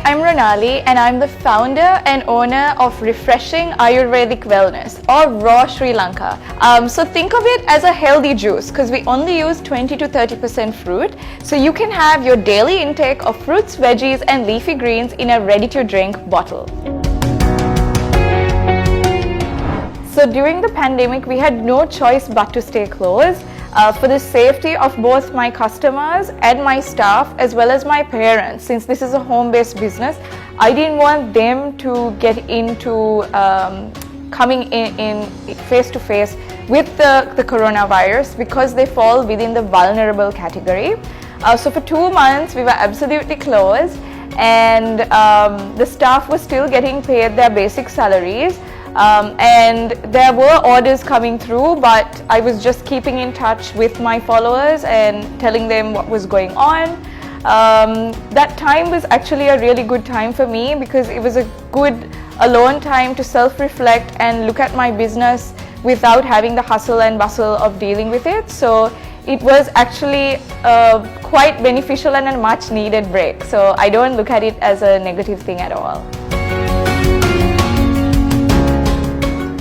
I'm Ronali and I'm the founder and owner of Refreshing Ayurvedic Wellness or Raw Sri Lanka. So think of it as a healthy juice because we only use 20 to 30% fruit. So you can have your daily intake of fruits, veggies and leafy greens in a ready-to-drink bottle. So during the pandemic, we had no choice but to stay closed. For the safety of both my customers and my staff as well as my parents, since this is a home-based business, I didn't want them to get into coming in face-to-face with the coronavirus because they fall within the vulnerable category. So for 2 months, we were absolutely closed and the staff was still getting paid their basic salaries. And there were orders coming through, but I was just keeping in touch with my followers and telling them what was going on. That time was actually a really good time for me because it was a good alone time to self-reflect and look at my business without having the hustle and bustle of dealing with it. So it was actually quite beneficial and a much needed break. So I don't look at it as a negative thing at all.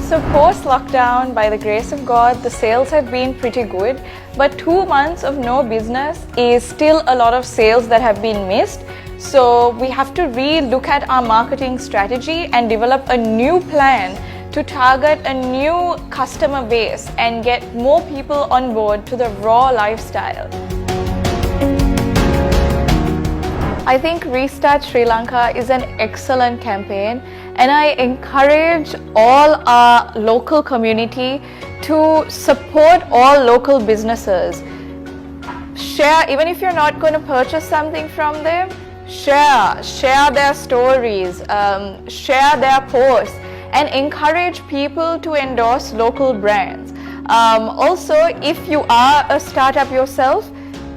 So post-lockdown, by the grace of God, the sales have been pretty good, but 2 months of no business is still a lot of sales that have been missed. So we have to re-look at our marketing strategy and develop a new plan to target a new customer base and get more people on board to the raw lifestyle. I think Restart Sri Lanka is an excellent campaign and I encourage all our local community to support all local businesses. Share, even if you're not going to purchase something from them, share their stories, share their posts and encourage people to endorse local brands. Also, if you are a startup yourself,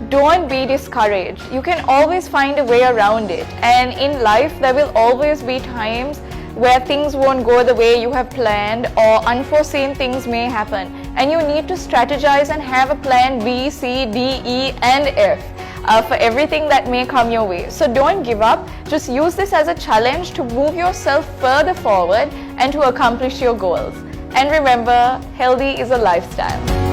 don't be discouraged. You can always find a way around it. And in life, there will always be times where things won't go the way you have planned or unforeseen things may happen. And you need to strategize and have a plan B, C, D, E, and F for everything that may come your way. So don't give up. Just use this as a challenge to move yourself further forward and to accomplish your goals. And remember, healthy is a lifestyle.